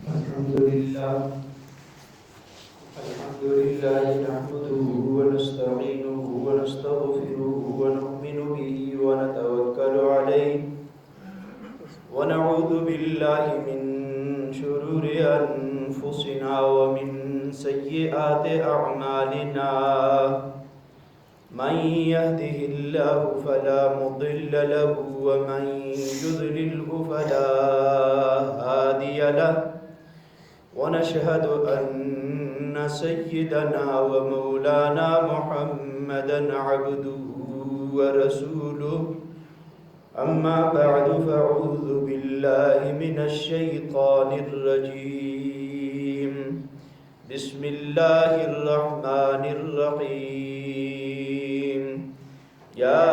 الحمد لله نحمده ونستعينه ونستغفره ونؤمن به ونتوكل عليه ونعوذ بالله من شرور أنفسنا ومن سيئات أعمالنا من يهده الله فلا مضل له ومن يضلله فلا هادي له ونشهد أن سيدنا ومولانا محمدا عبده ورسوله أما بعد فأعوذ بالله من الشيطان الرجيم بسم الله الرحمن الرحيم يا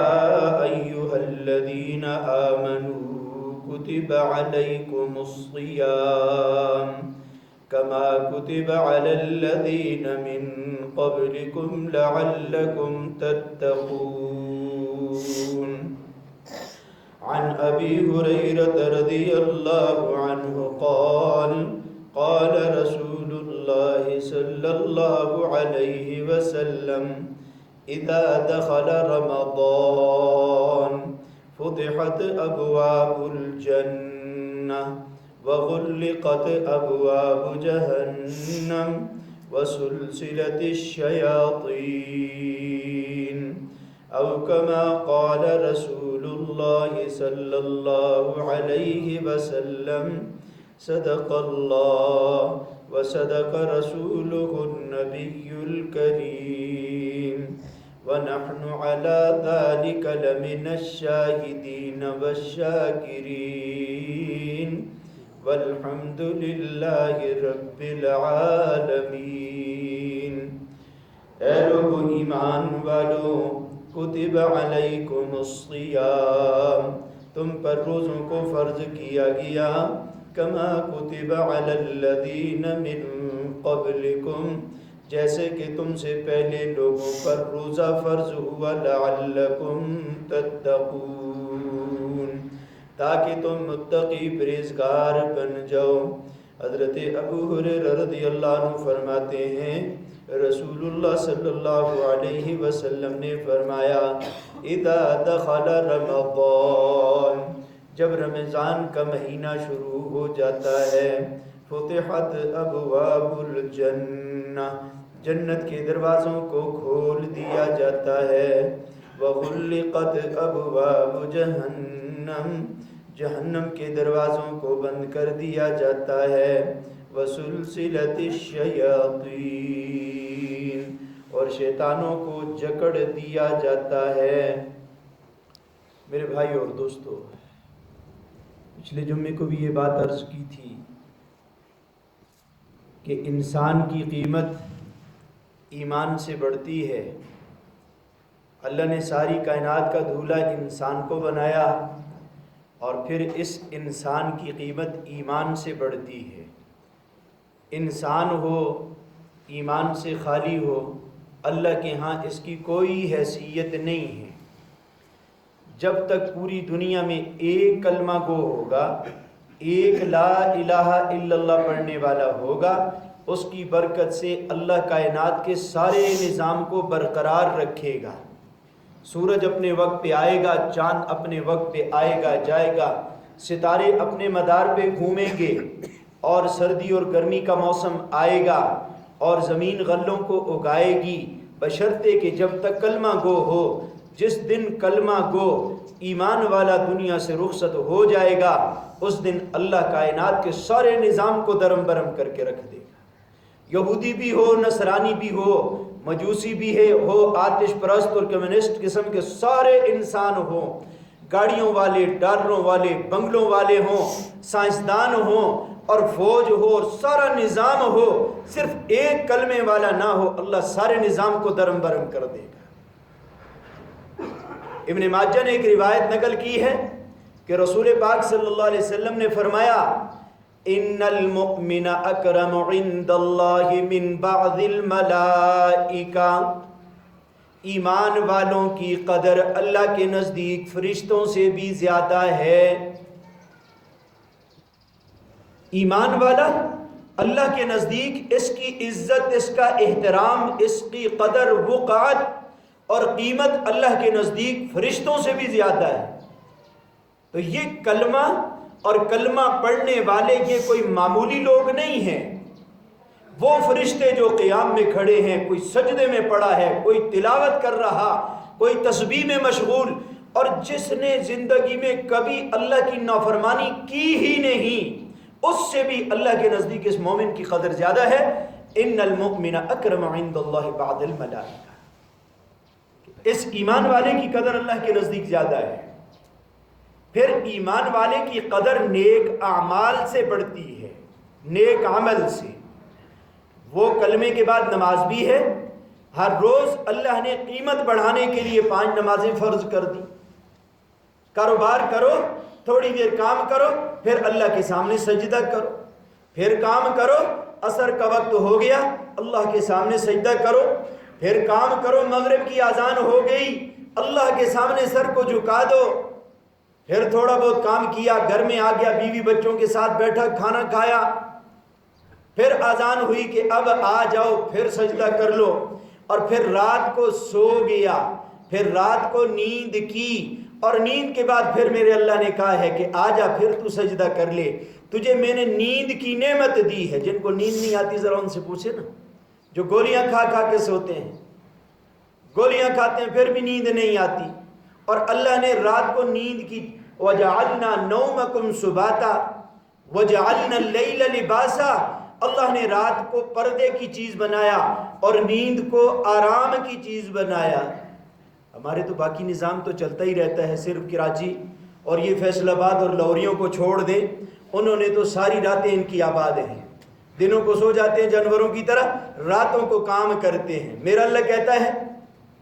أيها الذين آمنوا كتب عليكم الصيام كما كتب على الذين من قبلكم لعلكم تتقون عن أبي هريرة رضي الله عنه قال قال رسول الله صلى الله عليه وسلم إذا دخل رمضان فتحت أبواب الجنة وغلقت أبواب جهنم وسلسلت الشياطين أو كما قال رسول الله صلى الله عليه وسلم صدق الله وصدق رسوله النبي الكريم ونحن على ذلك لمن الشاهدين والشاكرين والحمد لله رب العالمین۔ اے لوگ ایمان والو، کتب علیکم الصیام، تم پر روزوں کو فرض کیا گیا، کما کتب علی الذین من قبلکم، جیسے کہ تم سے پہلے لوگوں پر روزہ فرض ہوا، لعلکم تتقون، تاکہ تم متقی پرہیزگار بن جاؤ۔ حضرت ابو ہریرہ رضی اللہ عنہ فرماتے ہیں رسول اللہ صلی اللہ علیہ وسلم نے فرمایا اذا دخل رمضان، جب رمضان کا مہینہ شروع ہو جاتا ہے، فتحت ابواب الجنہ، جنت کے دروازوں کو کھول دیا جاتا ہے، وغلقت ابواب جہنم، جہنم کے دروازوں کو بند کر دیا جاتا ہے، وسلسلت الشیاطین، اور شیطانوں کو جکڑ دیا جاتا ہے۔ میرے بھائی اور دوستو، پچھلے جمعے کو بھی یہ بات عرض کی تھی کہ انسان کی قیمت ایمان سے بڑھتی ہے۔ اللہ نے ساری کائنات کا دھولا انسان کو بنایا، اور پھر اس انسان کی قیمت ایمان سے بڑھتی ہے۔ انسان ہو ایمان سے خالی ہو، اللہ کے ہاں اس کی کوئی حیثیت نہیں ہے۔ جب تک پوری دنیا میں ایک کلمہ گو ہوگا، ایک لا الہ الا اللہ پڑھنے والا ہوگا، اس کی برکت سے اللہ کائنات کے سارے نظام کو برقرار رکھے گا۔ سورج اپنے وقت پہ آئے گا، چاند اپنے وقت پہ آئے گا جائے گا، ستارے اپنے مدار پہ گھومیں گے، اور سردی اور گرمی کا موسم آئے گا، اور زمین غلوں کو اگائے گی، بشرطے کہ جب تک کلمہ گو ہو۔ جس دن کلمہ گو ایمان والا دنیا سے رخصت ہو جائے گا، اس دن اللہ کائنات کے سارے نظام کو درم برم کر کے رکھ دے گا۔ یہودی بھی ہو، نصرانی بھی ہو، مجوسی بھی ہو، آتش پرست اور کمیونسٹ قسم کے سارے انسان ہوں، گاڑیوں والے، ڈالروں والے، بنگلوں والے ہوں، سائنسدان ہوں اور فوج ہو اور سارا نظام ہو، صرف ایک کلمے والا نہ ہو، اللہ سارے نظام کو درم برم کر دے گا۔ ابن ماجہ نے ایک روایت نقل کی ہے کہ رسول پاک صلی اللہ علیہ وسلم نے فرمایا ان المؤمن اکرم عند اللہ من بعض الملائکہ، ایمان والوں کی قدر اللہ کے نزدیک فرشتوں سے بھی زیادہ ہے۔ ایمان والا اللہ کے نزدیک اس کی عزت، اس کا احترام، اس کی قدر، وقعت اور قیمت اللہ کے نزدیک فرشتوں سے بھی زیادہ ہے۔ تو یہ کلمہ اور کلمہ پڑھنے والے یہ کوئی معمولی لوگ نہیں ہیں، وہ فرشتے جو قیام میں کھڑے ہیں، کوئی سجدے میں پڑا ہے، کوئی تلاوت کر رہا، کوئی تسبیح میں مشغول، اور جس نے زندگی میں کبھی اللہ کی نافرمانی کی ہی نہیں، اس سے بھی اللہ کے نزدیک اس مومن کی قدر زیادہ ہے۔ ان المؤمن اکرم عند اللہ بعد الملائکہ، اس ایمان والے کی قدر اللہ کے نزدیک زیادہ ہے۔ پھر ایمان والے کی قدر نیک اعمال سے بڑھتی ہے، نیک عمل سے۔ وہ کلمے کے بعد نماز بھی ہے، ہر روز اللہ نے قیمت بڑھانے کے لیے 5 نمازیں فرض کر دی۔ کاروبار کرو، تھوڑی دیر کام کرو، پھر اللہ کے سامنے سجدہ کرو، پھر کام کرو، عصر کا وقت ہو گیا، اللہ کے سامنے سجدہ کرو، پھر کام کرو، مغرب کی اذان ہو گئی، اللہ کے سامنے سر کو جھکا دو، پھر تھوڑا بہت کام کیا، گھر میں آ گیا، بیوی بچوں کے ساتھ بیٹھا، کھانا کھایا، پھر اذان ہوئی کہ اب آ جاؤ، پھر سجدہ کر لو، اور پھر رات کو سو گیا، پھر رات کو نیند کی، اور نیند کے بعد پھر میرے اللہ نے کہا ہے کہ آ جا، پھر تو سجدہ کر لے، تجھے میں نے نیند کی نعمت دی ہے۔ جن کو نیند نہیں آتی ذرا ان سے پوچھے نا، جو گولیاں کھا کھا کے سوتے ہیں، گولیاں کھاتے ہیں پھر بھی نیند نہیں آتی، اور اللہ نے رات کو نیند کی۔ وَجَعَلْنَا نَوْمَكُمْ سُبَاتًا وَجَعَلْنَا اللَّيْلَ لِبَاسًا، اللہ نے رات کو پردے کی چیز بنایا اور نیند کو آرام کی چیز بنایا۔ ہمارے تو باقی نظام تو چلتا ہی رہتا ہے، صرف کراچی اور یہ فیصل آباد اور لوریوں کو چھوڑ دیں، انہوں نے تو ساری راتیں ان کی آباد ہیں، دنوں کو سو جاتے ہیں جانوروں کی طرح، راتوں کو کام کرتے ہیں۔ میرا اللہ کہتا ہے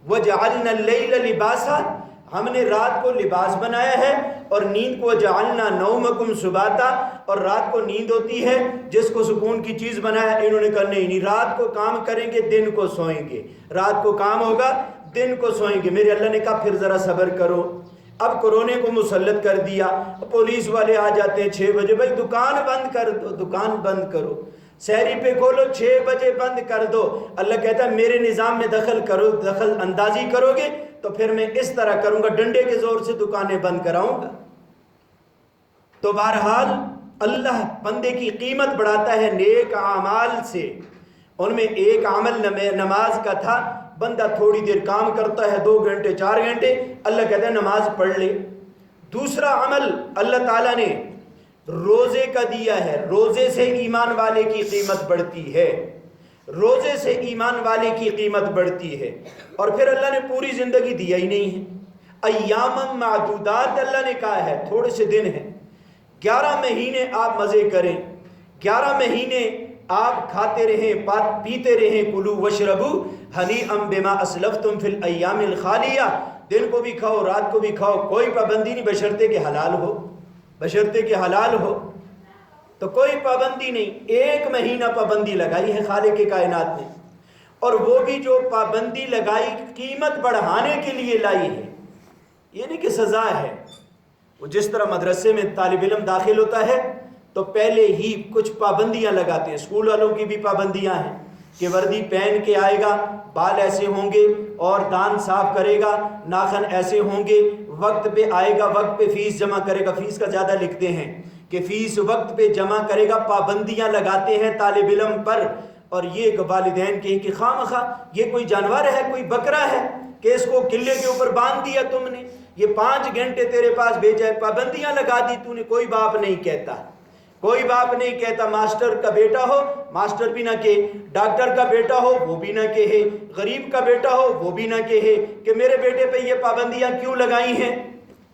وَجَعَلْنَا اللَّيْلَ لِبَاسًا، ہم نے رات کو لباس بنایا ہے، اور نیند کو جعلنا نومکم سباتا، اور رات کو نیند ہوتی ہے جس کو سکون کی چیز بنایا۔ انہوں نے کہا نہیں، رات کو کام کریں گے، دن کو سوئیں گے، رات کو کام ہوگا، دن کو سوئیں گے۔ میرے اللہ نے کہا پھر ذرا صبر کرو۔ اب کورونے کو مسلط کر دیا، پولیس والے آ جاتے ہیں 6 بجے، بھائی دکان بند کر دو، دکان بند کرو، سحری پہ کھولو، 6 بجے بند کر دو۔ اللہ کہتا ہے میرے نظام میں دخل اندازی کرو گے تو پھر میں اس طرح کروں گا، ڈنڈے کے زور سے دکانیں بند کراؤں گا۔ تو بہرحال اللہ بندے کی قیمت بڑھاتا ہے نیک اعمال سے۔ ان میں ایک عمل نماز کا تھا، بندہ تھوڑی دیر کام کرتا ہے، 2 گھنٹے 4 گھنٹے، اللہ کہتا ہے نماز پڑھ لے۔ دوسرا عمل اللہ تعالیٰ نے روزے کا دیا ہے، روزے سے ایمان والے کی قیمت بڑھتی ہے، روزے سے ایمان والے کی قیمت بڑھتی ہے۔ اور پھر اللہ نے پوری زندگی دیا ہی نہیں ہے، ایام معدودات اللہ نے کہا ہے، تھوڑے سے دن ہیں، 11 مہینے آپ مزے کریں، 11 مہینے آپ کھاتے رہیں، پیتے رہیں، کلوا واشربوا ہنیئا بما اسلفتم فی الایام الخالیہ، دن کو بھی کھاؤ، رات کو بھی کھاؤ، کوئی پابندی نہیں، بشرطے کہ حلال ہو، بشرطے کہ حلال ہو، تو کوئی پابندی نہیں۔ 1 مہینہ پابندی لگائی ہے خالق کائنات نے، اور وہ بھی جو پابندی لگائی قیمت بڑھانے کے لیے لائی ہے، یہ نہیں کہ سزا ہے۔ وہ جس طرح مدرسے میں طالب علم داخل ہوتا ہے تو پہلے ہی کچھ پابندیاں لگاتے ہیں، اسکول والوں کی بھی پابندیاں ہیں کہ وردی پہن کے آئے گا، بال ایسے ہوں گے اور دان صاف کرے گا، ناخن ایسے ہوں گے، وقت پہ آئے گا، وقت پہ فیس جمع کرے گا، فیس کا زیادہ لکھتے ہیں کہ فیس وقت پہ جمع کرے گا، پابندیاں لگاتے ہیں طالب علم پر۔ اور یہ والدین کہیں کہ خواہ یہ کوئی جانور ہے، کوئی بکرا ہے کہ اس کو قلعے کے اوپر باندھ دیا تم نے، یہ 5 گھنٹے تیرے پاس بھیجا ہے، پابندیاں لگا دی تو نے۔ کوئی باپ نہیں کہتا، کوئی باپ نہیں کہتا، ماسٹر کا بیٹا ہو ماسٹر بھی نہ کہے، ڈاکٹر کا بیٹا ہو وہ بھی نہ کہے، غریب کا بیٹا ہو وہ بھی نہ کہے کہ میرے بیٹے پہ یہ پابندیاں کیوں لگائی ہیں۔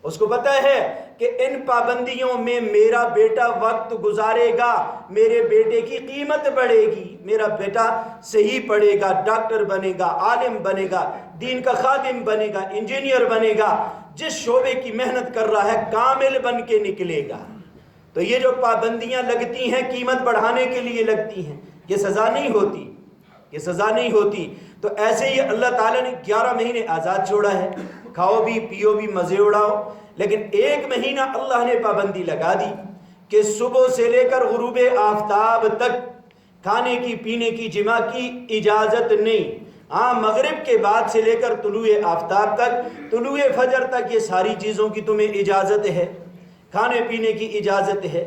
اس کو پتہ ہے کہ ان پابندیوں میں میرا بیٹا وقت گزارے گا، میرے بیٹے کی قیمت بڑھے گی، میرا بیٹا صحیح پڑھے گا، ڈاکٹر بنے گا، عالم بنے گا، دین کا خادم بنے گا، انجینئر بنے گا، جس شعبے کی محنت کر رہا ہے کامل بن کے نکلے گا۔ تو یہ جو پابندیاں لگتی ہیں قیمت بڑھانے کے لیے لگتی ہیں، یہ سزا نہیں ہوتی، یہ سزا نہیں ہوتی۔ تو ایسے ہی اللہ تعالیٰ نے 11 مہینے آزاد چھوڑا ہے، کھاؤ بھی پیو بھی مزے اڑاؤ، لیکن 1 مہینہ اللہ نے پابندی لگا دی کہ صبح سے لے کر غروب آفتاب تک کھانے کی پینے کی جمع کی اجازت نہیں۔ ہاں مغرب کے بعد سے لے کر طلوع آفتاب تک، طلوع فجر تک یہ ساری چیزوں کی تمہیں اجازت ہے، کھانے پینے کی اجازت ہے۔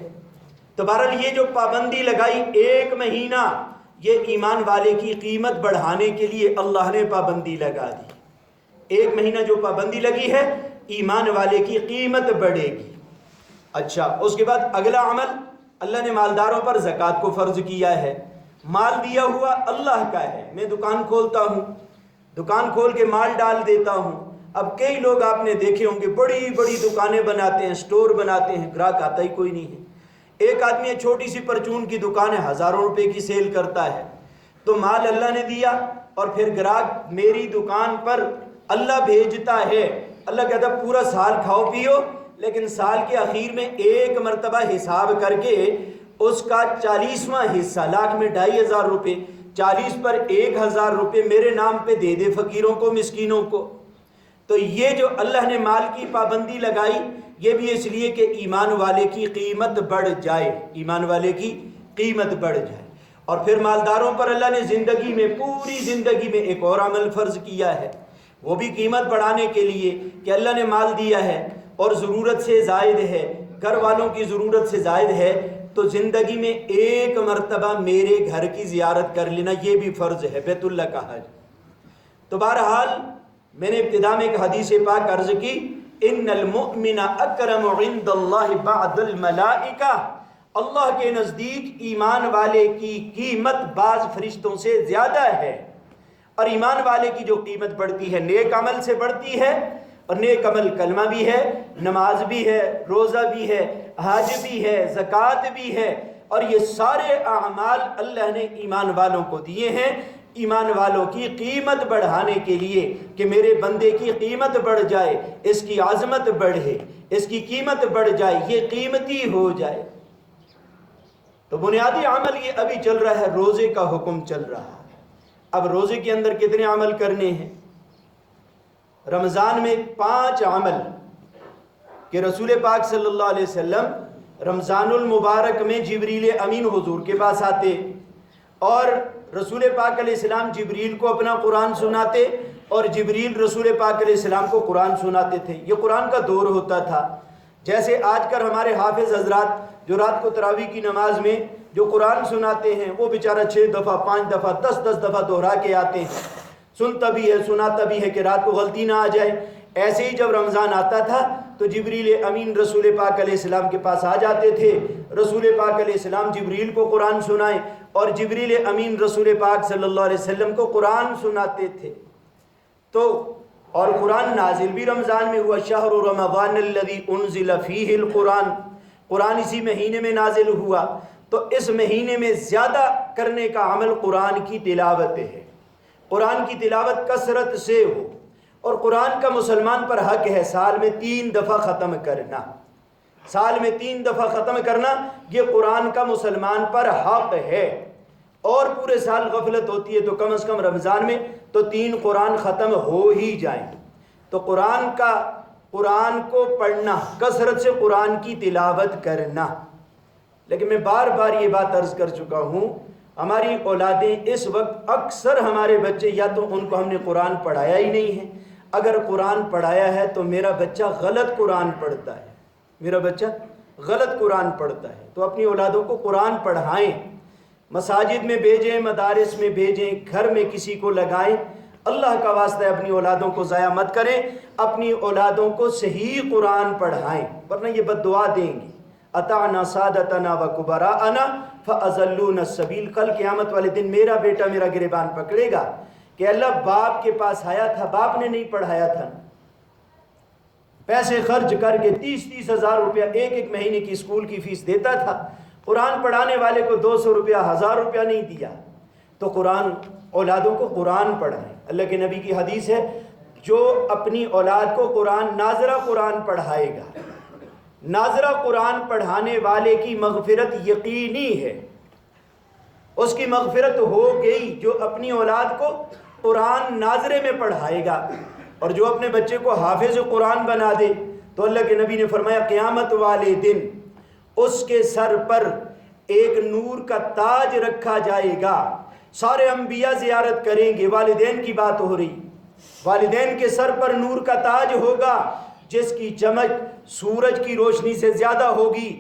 تو بہرحال یہ جو پابندی لگائی 1 مہینہ، یہ ایمان والے کی قیمت بڑھانے کے لیے اللہ نے پابندی لگا دی۔ 1 مہینہ جو پابندی لگی ہے، ایمان والے کی قیمت بڑھے گی۔ اچھا، اس کے بعد اگلا عمل، اللہ نے مالداروں پر زکوٰۃ کو فرض کیا ہے۔ مال دیا ہوا اللہ کا ہے۔ میں دکان کھولتا ہوں، دکان کھول کے مال ڈال دیتا ہوں۔ اب کئی لوگ آپ نے دیکھے ہوں گے بڑی بڑی دکانیں بناتے ہیں، سٹور بناتے ہیں، گراہک آتا ہی کوئی نہیں ہے۔ ایک آدمی ہے چھوٹی سی پرچون کی دکان ہے، ہزاروں روپے کی سیل کرتا ہے۔ تو مال اللہ نے دیا اور پھر گراہک میری دکان پر اللہ بھیجتا ہے۔ اللہ کہتا ہے پورا سال کھاؤ پیو، لیکن سال کے اخیر میں ایک مرتبہ حساب کر کے اس کا 40واں حصہ، لاکھ میں 2500 روپے، 40 پر 1000 روپے میرے نام پہ دے دے فقیروں کو، مسکینوں کو۔ تو یہ جو اللہ نے مال کی پابندی لگائی، یہ بھی اس لیے کہ ایمان والے کی قیمت بڑھ جائے، ایمان والے کی قیمت بڑھ جائے۔ اور پھر مالداروں پر اللہ نے زندگی میں، پوری زندگی میں ایک اور عمل فرض کیا ہے، وہ بھی قیمت بڑھانے کے لیے کہ اللہ نے مال دیا ہے اور ضرورت سے زائد ہے، گھر والوں کی ضرورت سے زائد ہے، تو زندگی میں 1 مرتبہ میرے گھر کی زیارت کر لینا، یہ بھی فرض ہے، بیت اللہ کا حج۔ تو بہرحال میں نے ابتدا میں ایک حدیث پاک عرض کی، ان المؤمن اکرم عند اللہ بعد الملائکہ، اللہ کے نزدیک ایمان والے کی قیمت بعض فرشتوں سے زیادہ ہے۔ اور ایمان والے کی جو قیمت بڑھتی ہے، نیک عمل سے بڑھتی ہے، اور نیک عمل کلمہ بھی ہے، نماز بھی ہے، روزہ بھی ہے، حج بھی ہے، زکوٰۃ بھی ہے، اور یہ سارے اعمال اللہ نے ایمان والوں کو دیے ہیں، ایمان والوں کی قیمت بڑھانے کے لیے کہ میرے بندے کی قیمت بڑھ جائے، اس کی عظمت بڑھے، اس کی قیمت بڑھ جائے، یہ قیمتی ہو جائے۔ تو بنیادی عمل یہ ابھی چل رہا ہے، روزے کا حکم چل رہا ہے۔ اب روزے کے اندر کتنے عمل کرنے ہیں؟ رمضان میں 5 عمل کہ رسول پاک صلی اللہ علیہ وسلم رمضان المبارک میں جبریل امین حضور کے پاس آتے اور رسول پاک علیہ السلام جبریل کو اپنا قرآن سناتے اور جبریل رسول پاک علیہ السلام کو قرآن سناتے تھے۔ یہ قرآن کا دور ہوتا تھا۔ جیسے آج کل ہمارے حافظ حضرات جو رات کو تراویح کی نماز میں جو قرآن سناتے ہیں، وہ بیچارہ 6 دفعہ 5 دفعہ 10 دفعہ دہرا کے آتے ہیں، سنتا بھی ہے سناتا بھی ہے کہ رات کو غلطی نہ آ جائے۔ ایسے ہی جب رمضان آتا تھا تو جبریل امین رسول پاک علیہ السلام کے پاس آ جاتے تھے، رسول پاک علیہ السلام جبریل کو قرآن سنائیں اور جبریل امین رسول پاک صلی اللہ علیہ وسلم کو قرآن سناتے تھے۔ تو اور قرآن نازل بھی رمضان میں ہوا، شہر رمضان الذی انزل فیہ القرآن، قرآن اسی مہینے میں نازل ہوا۔ تو اس مہینے میں زیادہ کرنے کا عمل قرآن کی تلاوت ہے، قرآن کی تلاوت کثرت سے ہو، اور قرآن کا مسلمان پر حق ہے سال میں 3 دفعہ ختم کرنا، سال میں 3 دفعہ ختم کرنا یہ قرآن کا مسلمان پر حق ہے۔ اور پورے سال غفلت ہوتی ہے تو کم از کم رمضان میں تو 3 قرآن ختم ہو ہی جائیں۔ تو قرآن کو پڑھنا، کثرت سے قرآن کی تلاوت کرنا۔ لیکن میں بار بار یہ بات عرض کر چکا ہوں، ہماری اولادیں اس وقت اکثر ہمارے بچے یا تو ان کو ہم نے قرآن پڑھایا ہی نہیں ہے، اگر قرآن پڑھایا ہے تو میرا بچہ غلط قرآن پڑھتا ہے، میرا بچہ غلط قرآن پڑھتا ہے۔ تو اپنی اولادوں کو قرآن پڑھائیں، مساجد میں بھیجیں، مدارس میں بھیجیں، گھر میں کسی کو لگائیں۔ اللہ کا واسطہ اپنی اولادوں کو ضائع مت کریں، اپنی اولادوں کو صحیح قرآن پڑھائیں، ورنہ یہ بد دعا دیں گے۔ اطعنا سادتنا وکبراءنا فاضلونا السبیل، کل قیامت والے دن میرا بیٹا میرا گریبان پکڑے گا کہ اللہ باپ کے پاس آیا تھا، باپ نے نہیں پڑھایا تھا، پیسے خرچ کر کے 30 ہزار روپیہ ایک مہینے کی اسکول کی فیس دیتا تھا، قرآن پڑھانے والے کو 200 روپیہ 1000 روپیہ نہیں دیا۔ تو قرآن، اولادوں کو قرآن پڑھائیں۔ اللہ کے نبی کی حدیث ہے، جو اپنی اولاد کو قرآن، ناظرہ قرآن پڑھائے گا، ناظرہ قرآن پڑھانے والے کی مغفرت یقینی ہے، اس کی مغفرت ہو گئی جو اپنی اولاد کو قرآن ناظرے میں پڑھائے گا۔ اور جو اپنے بچے کو حافظ قرآن بنا دے تو اللہ کے نبی نے فرمایا قیامت والے دن اس کے سر پر ایک نور کا تاج رکھا جائے گا، سارے انبیاء زیارت کریں گے۔ والدین کی بات ہو رہی، والدین کے سر پر نور کا تاج ہوگا جس کی چمک سورج کی روشنی سے زیادہ ہوگی۔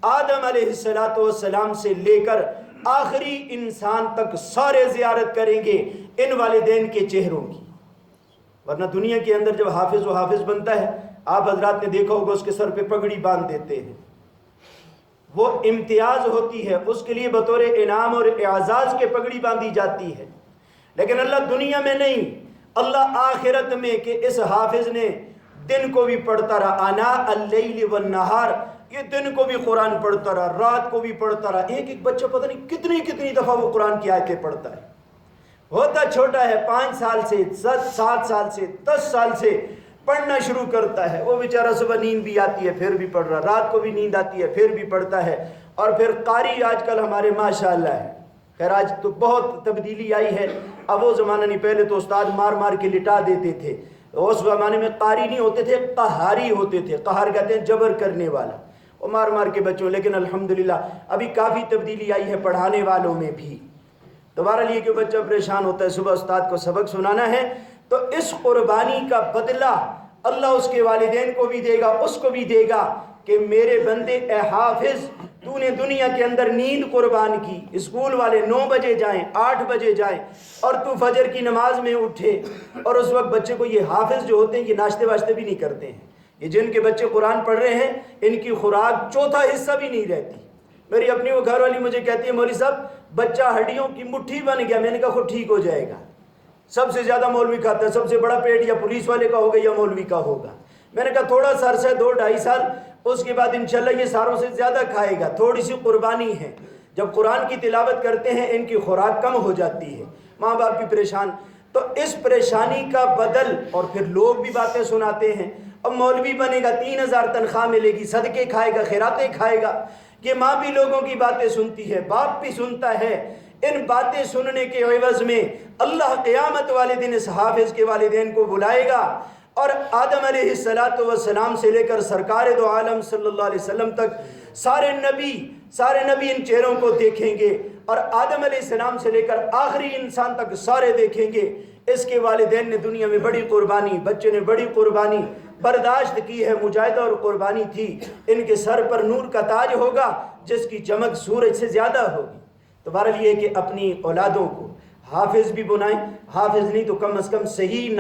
آدم علیہ السلام سے لے کر آخری انسان تک سارے زیارت کریں گے ان والدین کے چہروں کی۔ ورنہ دنیا کے اندر جب حافظ و حافظ بنتا ہے، آپ حضرات نے دیکھا ہوگا اس کے سر پہ پگڑی باندھ دیتے ہیں، وہ امتیاز ہوتی ہے، اس کے لیے بطور انعام اور اعزاز کے پگڑی باندھی جاتی ہے۔ لیکن اللہ دنیا میں نہیں، اللہ آخرت میں، کہ اس حافظ نے دن کو بھی پڑھتا رہا، آناء اللیل والنہار، یہ دن کو بھی قرآن پڑھتا رہا، رات کو بھی پڑھتا رہا۔ ایک ایک بچہ پتہ نہیں کتنی دفعہ وہ قرآن کی آیتیں پڑھتا ہے، ہوتا چھوٹا ہے، 5 سال سے 7 سال سے 10 سال سے پڑھنا شروع کرتا ہے۔ وہ بیچارہ صبح نیند بھی آتی ہے پھر بھی پڑھ رہا، رات کو بھی نیند آتی ہے پھر بھی پڑھتا ہے۔ اور پھر قاری آج کل ہمارے ماشاءاللہ ہے، خیر آج تو بہت تبدیلی آئی ہے، اب وہ زمانہ نہیں، پہلے تو استاد مار مار کے لٹا دیتے تھے، اس زمانے میں قاری نہیں ہوتے تھے، قہاری ہوتے تھے، قہر کہتے ہیں جبر کرنے والا، وہ مار مار کے بچوں۔ لیکن الحمدللہ ابھی کافی تبدیلی آئی ہے پڑھانے والوں میں بھی۔ دوبارہ لیے کہ بچہ پریشان ہوتا ہے، صبح استاد کو سبق سنانا ہے، تو اس قربانی کا بدلہ اللہ اس کے والدین کو بھی دے گا، اس کو بھی دے گا کہ میرے بندے اے حافظ، تو نے دنیا کے اندر نیند قربان کی، اسکول والے 9 بجے جائیں 8 بجے جائیں اور تو فجر کی نماز میں اٹھے، اور اس وقت بچے کو، یہ حافظ جو ہوتے ہیں یہ ناشتے واشتے بھی نہیں کرتے ہیں، یہ جن کے بچے قرآن پڑھ رہے ہیں ان کی خوراک چوتھا حصہ بھی نہیں رہتی۔ میری اپنی وہ گھر والی مجھے کہتی ہے مولوی صاحب بچہ ہڈیوں کی مٹھی بن گیا، میں نے کہا خود ٹھیک ہو جائے گا، سب سے زیادہ مولوی کھاتا ہے، سب سے بڑا پیٹ یا پولیس والے کا ہوگا یا مولوی کا ہوگا۔ میں نے کہا تھوڑا سا عرصہ 2-2.5 سال، اس کے بعد انشاءاللہ یہ ساروں سے زیادہ کھائے گا، تھوڑی سی قربانی ہے۔ جب قرآن کی تلاوت کرتے ہیں ان کی خوراک کم ہو جاتی ہے، ماں باپ بھی پریشان، تو اس پریشانی کا بدل، اور پھر لوگ بھی باتیں سناتے ہیں، اب مولوی بنے گا 3000 تنخواہ ملے گی، صدقے کھائے گا، خیراتیں کھائے گا، یہ ماں بھی لوگوں کی باتیں سنتی ہے، باپ بھی سنتا ہے۔ ان باتیں سننے کے عوض میں اللہ قیامت والے دن اس حافظ کے والدین کو بلائے گا، اور آدم علیہ السلام سے لے کر سرکار دو عالم صلی اللہ علیہ وسلم تک سارے نبی ان چہروں کو دیکھیں گے، اور آدم علیہ السلام سے لے کر آخری انسان تک سارے دیکھیں گے۔ اس کے والدین نے دنیا میں بڑی قربانی، بچے نے بڑی قربانی برداشت کی ہے، مجاہدہ اور قربانی تھی، ان کے سر پر نور کا تاج ہوگا جس کی چمک سورج سے زیادہ ہوگی۔ تو بہرحال یہ کہ اپنی اولادوں کو حافظ بھی بنائیں، حافظ نہیں تو کم از کم صحیح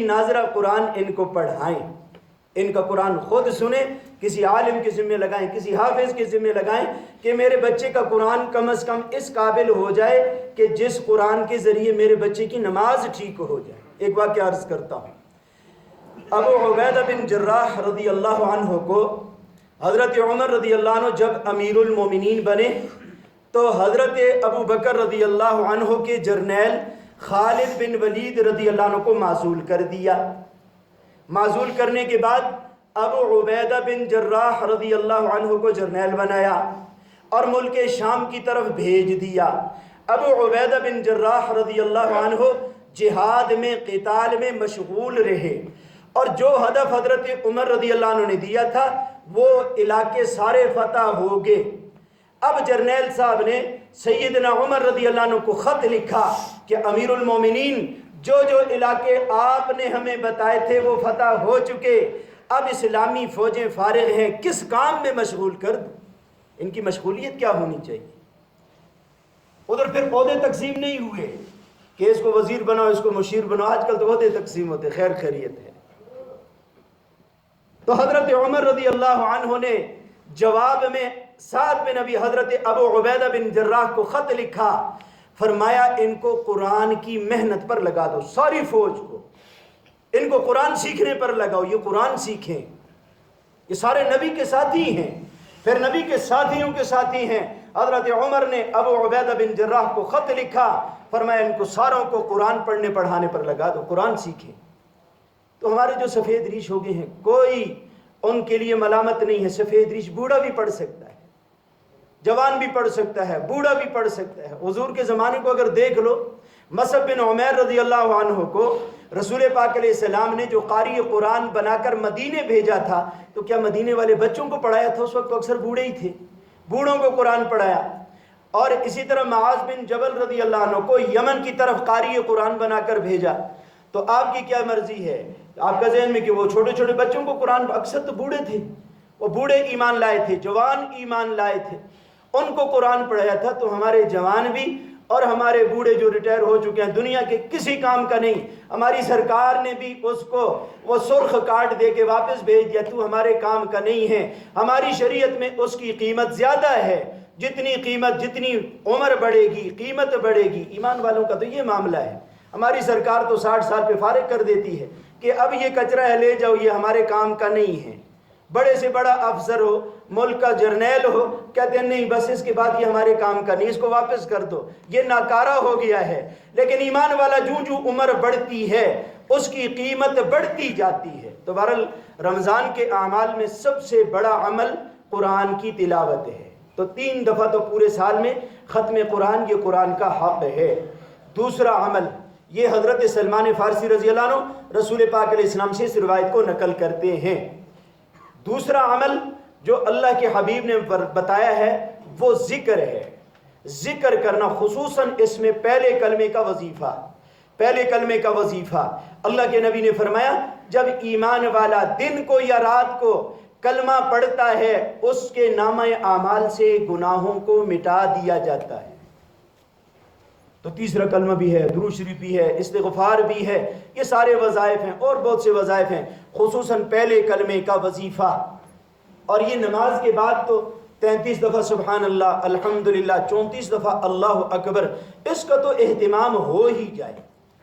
ناظرہ قرآن ان کو پڑھائیں، ان کا قرآن خود سنیں، کسی عالم کے ذمہ لگائیں، کسی حافظ کے ذمہ لگائیں کہ میرے بچے کا قرآن کم از کم اس قابل ہو جائے کہ جس قرآن کے ذریعے میرے بچے کی نماز ٹھیک ہو جائے۔ ایک واقعہ عرض کرتا ہوں، ابو عبیدہ بن جراح رضی اللہ عنہ کو حضرت عمر رضی اللہ عنہ جب امیر المومنین بنے تو حضرت ابو بکر رضی اللہ عنہ کے جرنیل خالد بن ولید رضی اللہ عنہ کو معزول کر دیا۔ معزول کرنے کے بعد ابو عبیدہ بن جراح رضی اللہ عنہ کو جرنیل بنایا اور ملک شام کی طرف بھیج دیا۔ ابو عبیدہ بن جراح رضی اللہ عنہ جہاد میں، قتال میں مشغول رہے، اور جو ہدف حضرت عمر رضی اللہ عنہ نے دیا تھا وہ علاقے سارے فتح ہو گئے۔ اب جرنیل صاحب نے سیدنا عمر رضی اللہ عنہ کو خط لکھا کہ امیر المومنین جو علاقے آپ نے ہمیں بتائے تھے وہ فتح ہو چکے، اب اسلامی فوجیں فارغ ہیں، کس کام میں مشغول کر دوں؟ ان کی مشغولیت کیا ہونی چاہیے؟ ادھر پھر عہدے تقسیم نہیں ہوئے کہ اس کو وزیر بناؤ، اس کو مشیر بناؤ، آج کل تو عہدے تقسیم ہوتے، خیر خیریت ہے۔ تو حضرت عمر رضی اللہ عنہ نے جواب میں سعد بن ابی حضرت ابو عبیدہ بن جراح کو خط لکھا، فرمایا ان کو قرآن کی محنت پر لگا دو، ساری فوج کو ان کو قرآن سیکھنے پر لگاؤ، یہ قرآن سیکھیں، یہ سارے نبی کے ساتھی ہیں، پھر نبی کے ساتھیوں کے ساتھی ہیں۔ حضرت عمر نے ابو عبیدہ بن جراح کو خط لکھا، فرمایا ان کو ساروں کو قرآن پڑھنے پڑھانے پر لگا دو، قرآن سیکھیں۔ تو ہمارے جو سفید ریش ہو گئے ہیں، کوئی ان کے لیے ملامت نہیں ہے، سفید ریش بوڑھا بھی پڑھ سکتا ہے، جوان بھی پڑھ سکتا ہے، بوڑھا بھی پڑھ سکتا ہے۔ حضور کے زمانے کو اگر دیکھ لو، مصعب بن عمیر رضی اللہ عنہ کو رسول پاک علیہ السلام نے جو قاری قرآن بنا کر مدینے بھیجا تھا، تو کیا مدینے والے بچوں کو پڑھایا تھا؟ اس وقت تو اکثر بوڑھے ہی تھے، بوڑھوں کو قرآن پڑھایا، اور اسی طرح معاذ بن جبل رضی اللہ عنہ کو یمن کی طرف قاری قرآن بنا کر بھیجا۔ تو آپ کی کیا مرضی ہے آپ کا ذہن میں کہ وہ چھوٹے چھوٹے بچوں کو قرآن، اکثر تو بوڑھے تھے، وہ بوڑھے ایمان لائے تھے، جوان ایمان لائے تھے، ان کو قرآن پڑھایا تھا، تو ہمارے جوان بھی اور ہمارے بوڑھے جو ریٹائر ہو چکے ہیں، دنیا کے کسی کام کا نہیں، ہماری سرکار نے بھی اس کو وہ سرخ کارڈ دے کے واپس بھیج دیا، تو ہمارے کام کا نہیں ہے۔ ہماری شریعت میں اس کی قیمت زیادہ ہے، جتنی قیمت، جتنی عمر بڑھے گی قیمت بڑھے گی۔ ایمان والوں کا تو یہ معاملہ ہے۔ ہماری سرکار تو 60 سال پہ فارغ کر دیتی ہے کہ اب یہ کچرا ہے لے جاؤ، یہ ہمارے کام کا نہیں ہے۔ بڑے سے بڑا افسر ہو، ملک کا جرنیل ہو، کہتے ہیں نہیں بس اس کے بعد یہ ہمارے کام کا نہیں، اس کو واپس کر دو، یہ ناکارہ ہو گیا ہے۔ لیکن ایمان والا جو عمر بڑھتی ہے اس کی قیمت بڑھتی جاتی ہے۔ تو بہرحال رمضان کے اعمال میں سب سے بڑا عمل قرآن کی تلاوت ہے۔ تو 3 دفعہ تو پورے سال میں ختم قرآن، یہ قرآن کا حق ہے۔ دوسرا عمل، یہ حضرت سلمان فارسی رضی اللہ عنہ رسول پاک علیہ السلام سے اس روایت کو نقل کرتے ہیں۔ دوسرا عمل جو اللہ کے حبیب نے بتایا ہے وہ ذکر ہے۔ ذکر کرنا، خصوصاً اس میں پہلے کلمے کا وظیفہ، پہلے کلمے کا وظیفہ۔ اللہ کے نبی نے فرمایا جب ایمان والا دن کو یا رات کو کلمہ پڑھتا ہے اس کے نامہ اعمال سے گناہوں کو مٹا دیا جاتا ہے۔ تو تیسرا کلمہ بھی ہے، درود شریف بھی ہے، استغفار بھی ہے، یہ سارے وظائف ہیں اور بہت سے وظائف ہیں، خصوصاً پہلے کلمے کا وظیفہ۔ اور یہ نماز کے بعد تو 33 دفعہ سبحان اللہ، الحمدللہ، 34 دفعہ اللہ اکبر، اس کا تو اہتمام ہو ہی جائے،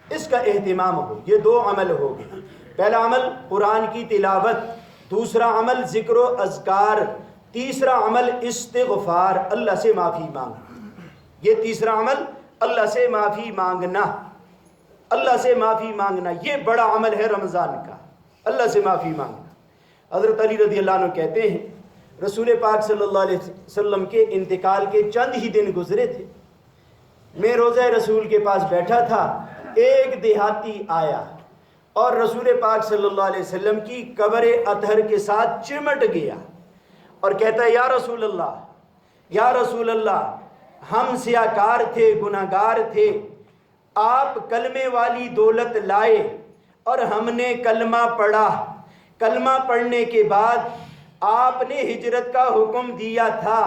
اس کا اہتمام ہو۔ یہ 2 عمل ہو گئے۔ پہلا عمل قرآن کی تلاوت، دوسرا عمل ذکر و اذکار، تیسرا عمل استغفار، اللہ سے معافی مانگنا۔ یہ تیسرا عمل اللہ سے معافی مانگنا، اللہ سے معافی مانگنا، یہ بڑا عمل ہے رمضان کا، اللہ سے معافی مانگنا۔ حضرت علی رضی اللہ عنہ کہتے ہیں رسول پاک صلی اللہ علیہ وسلم کے انتقال کے چند ہی دن گزرے تھے، میں روضہ رسول کے پاس بیٹھا تھا، ایک دیہاتی آیا اور رسول پاک صلی اللہ علیہ وسلم کی قبر اطہر کے ساتھ چمٹ گیا اور کہتا ہے یا رسول اللہ، یا رسول اللہ، ہم سیاکار تھے، گناہگار تھے، آپ کلمے والی دولت لائے اور ہم نے کلمہ پڑھا، کلمہ پڑھنے کے بعد آپ نے ہجرت کا حکم دیا تھا،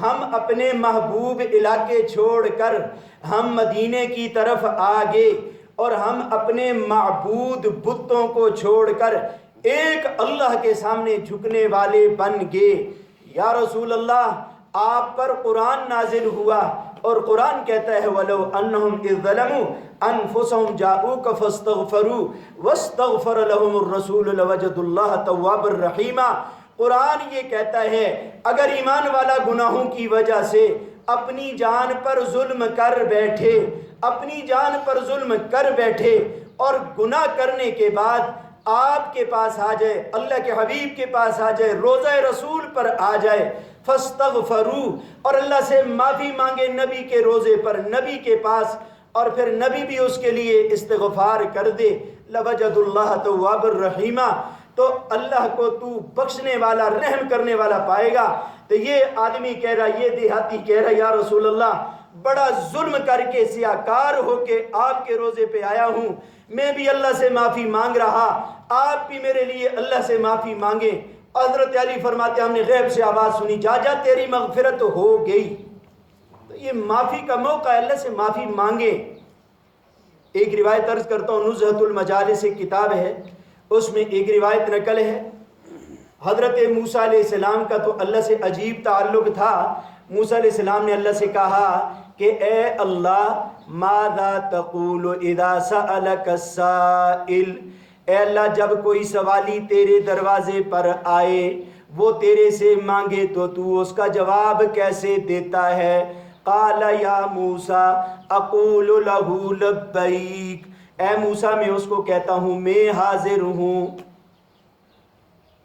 ہم اپنے محبوب علاقے چھوڑ کر ہم مدینے کی طرف آ گئے اور ہم اپنے معبود بتوں کو چھوڑ کر ایک اللہ کے سامنے جھکنے والے بن گئے۔ یا رسول اللہ، آپ پر قرآن نازل ہوا اور قرآن کہتا ہے وَلَوْ أَنَّهُمْ إِذْ ظَلَمُوا أَنفُسَهُمْ جَاءُوكَ فَاسْتَغْفَرُوا وَاسْتَغْفَرَ لَهُمُ الرَّسُولُ لَوَجَدُوا اللَّهَ تَوَّابًا رَحِيمًا۔ قرآن یہ کہتا ہے اگر ایمان والا گناہوں کی وجہ سے اپنی جان پر ظلم کر بیٹھے، اپنی جان پر ظلم کر بیٹھے اور گناہ کرنے کے بعد آپ کے پاس آ جائے، اللہ کے حبیب کے پاس آ جائے، روضہ رسول پر آ جائے، فاستغفروا، اور اللہ سے معافی مانگے نبی کے روزے پر، نبی کے پاس، اور پھر نبی بھی اس کے لیے استغفار کر دے، لوجد اللہ تواب الرحیمہ، تو اللہ کو تو بخشنے والا، رحم کرنے والا پائے گا۔ تو یہ آدمی کہہ رہا، یہ دیہاتی کہہ رہا یا رسول اللہ، بڑا ظلم کر کے سیاکار ہو کے آپ کے روزے پہ آیا ہوں، میں بھی اللہ سے معافی مانگ رہا، آپ بھی میرے لیے اللہ سے معافی مانگیں۔ حضرت علی فرماتے ہم نے غیب سے آواز سنی، جا جا تیری مغفرت ہو گئی۔ تو یہ معافی کا موقع ہے، اللہ سے معافی مانگیں۔ ایک روایت عرض کرتا ہوں، نزہۃ المجالس ایک کتاب ہے، اس میں ایک روایت نقل ہے، حضرت موسیٰ علیہ السلام کا تو اللہ سے عجیب تعلق تھا۔ موسیٰ علیہ السلام نے اللہ سے کہا کہ اے اللہ ماذا تقول اذا سألک السائل، اے اللہ جب کوئی سوالی تیرے دروازے پر آئے، وہ تیرے سے مانگے تو اس کا جواب کیسے دیتا ہے؟ قال یا موسیٰ اقول له لبیک، اے موسیٰ میں اس کو کہتا ہوں میں حاضر ہوں۔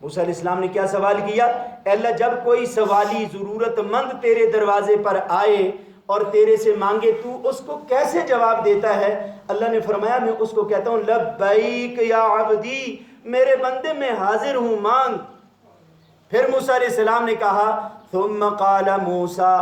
موسیٰ علیہ السلام نے کیا سوال کیا؟ اے اللہ جب کوئی سوالی ضرورت مند تیرے دروازے پر آئے اور تیرے سے مانگے تو اس کو کیسے جواب دیتا ہے؟ اللہ نے فرمایا میں اس کو کہتا ہوں لبیک یا عبدی، میرے بندے میں حاضر ہوں، مانگ۔ پھر موسیٰ علیہ السلام نے کہا ثم قال موسیٰ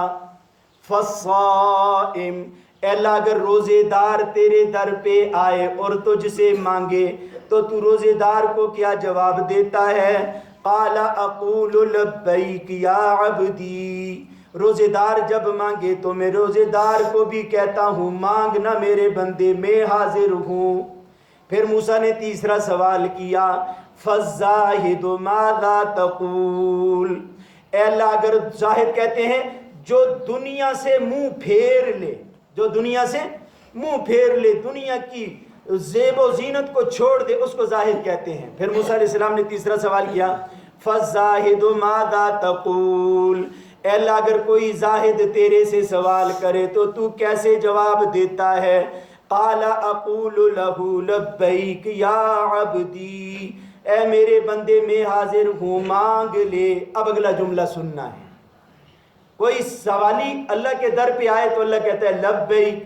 فالصائم، اے اللہ اگر روزے دار تیرے در پہ آئے اور تجھ سے مانگے تو تو روزے دار کو کیا جواب دیتا ہے؟ قال اقول لبیک یا عبدی، روزے دار جب مانگے تو میں روزے دار کو بھی کہتا ہوں مانگنا میرے بندے، میں حاضر ہوں۔ پھر موسیٰ نے تیسرا سوال کیا فالزاہد ماذا تقول، اے اللہ اگر زاہد کہتے ہیں جو دنیا سے منہ پھیر لے، جو دنیا سے منہ پھیر لے، دنیا کی زیب و زینت کو چھوڑ دے، اس کو زاہد کہتے ہیں۔ پھر موسیٰ علیہ السلام نے تیسرا سوال کیا فالزاہد ماذا تقول، اے اللہ اگر کوئی زاہد تیرے سے سوال کرے تو کیسے جواب دیتا ہے؟ قال اقول له لبیک یا عبدی، اے میرے بندے میں حاضر ہوں مانگ لے۔ اب اگلا جملہ سننا ہے، کوئی سوالی اللہ کے در پہ آئے تو اللہ کہتا ہے لبیک،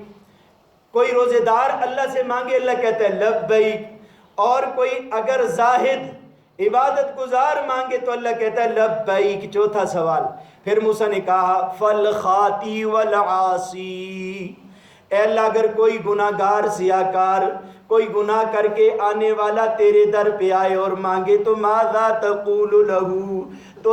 کوئی روزے دار اللہ سے مانگے اللہ کہتا ہے لبیک، اور کوئی اگر زاہد عبادت گزار مانگے تو اللہ کہتا ہے لبیک۔ چوتھا سوال پھر موسیٰ نے کہا فالخاطی والعاصی، اے اللہ اگر کوئی گناہ گار سیاکار، کوئی گناہ کر کے آنے والا تیرے در پہ آئے اور مانگے تو ماذا تقول لہو، تو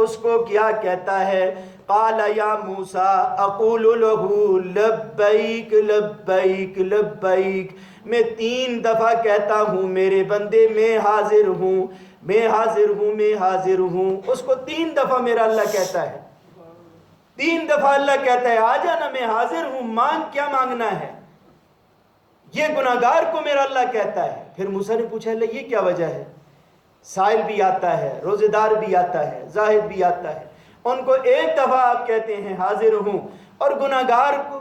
اس کو کیا کہتا ہے؟ قال یا موسیٰ اقول لہو لبیک لبیک لبیک، میں 3 دفعہ کہتا ہوں میرے بندے میں حاضر ہوں، میں حاضر ہوں، میں حاضر ہوں۔ اس کو 3 دفعہ میرا اللہ کہتا ہے، 3 دفعہ اللہ کہتا ہے آ جانا میں حاضر ہوں، مانگ کیا مانگنا ہے؟ یہ گناہگار کو میرا اللہ کہتا ہے۔ پھر موسیٰ نے پوچھا اللہ یہ کیا وجہ ہے؟ سائل بھی آتا ہے، روزے دار بھی آتا ہے، زاہد بھی آتا ہے، ان کو 1 دفعہ آپ کہتے ہیں حاضر ہوں، اور گناہگار کو،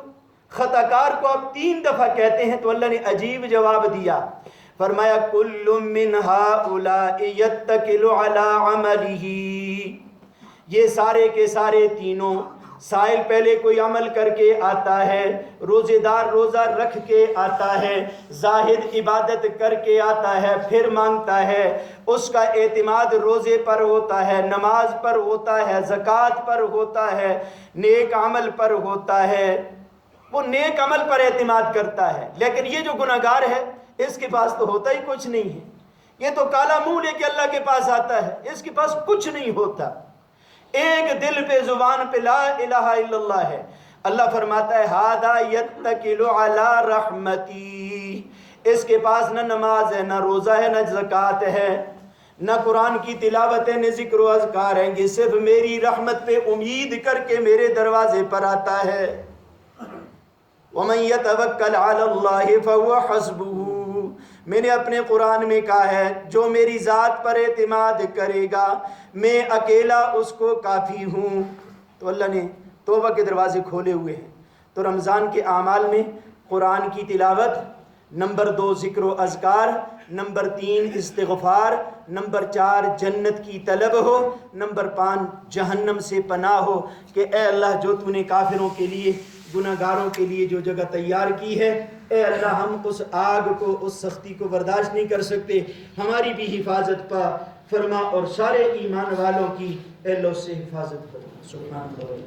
خطا کار کو آپ 3 دفعہ کہتے ہیں۔ تو اللہ نے عجیب جواب دیا، فرمایا کل من ہؤلاء یتکل علی عملہ، یہ سارے کے سارے تینوں، سائل پہلے کوئی عمل کر کے آتا ہے، روزے دار روزہ رکھ کے آتا ہے، زاہد عبادت کر کے آتا ہے پھر مانگتا ہے، اس کا اعتماد روزے پر ہوتا ہے، نماز پر ہوتا ہے، زکوٰۃ پر ہوتا ہے، نیک عمل پر ہوتا ہے، وہ نیک عمل پر اعتماد کرتا ہے۔ لیکن یہ جو گناہگار ہے اس کے پاس تو ہوتا ہی کچھ نہیں ہے، یہ تو کالا منہ لے کے اللہ کے پاس آتا ہے، اس کے پاس کچھ نہیں ہوتا، ایک دل پہ زبان پہ لا الہ الا اللہ ہے۔ اللہ فرماتا ہے ھذا یتکل علی رحمتی، اس کے پاس نہ نماز ہے، نہ روزہ ہے، نہ زکوٰۃ ہے، نہ قرآن کی تلاوت ہے، نہ ذکر و اذکار ہیں، یہ صرف میری رحمت پہ امید کر کے میرے دروازے پر آتا ہے۔ وَمَن يَتَوَكَّلْ عَلَى اللَّهِ فَهُوَ حَسْبُهُ، میں نے اپنے قرآن میں کہا ہے جو میری ذات پر اعتماد کرے گا میں اکیلا اس کو کافی ہوں۔ تو اللہ نے توبہ کے دروازے کھولے ہوئے ہیں۔ تو رمضان کے اعمال میں قرآن کی تلاوت، نمبر 2 ذکر و اذکار، نمبر 3 استغفار، نمبر 4 جنت کی طلب ہو، نمبر 5 جہنم سے پناہ ہو، کہ اے اللہ جو تو نے کافروں کے لیے، گناہگاروں کے لیے جو جگہ تیار کی ہے، اے اللہ ہم اس آگ کو، اس سختی کو برداشت نہیں کر سکتے، ہماری بھی حفاظت فرما اور سارے ایمان والوں کی اے اللہ سے حفاظت فرما۔ سبحان اللہ۔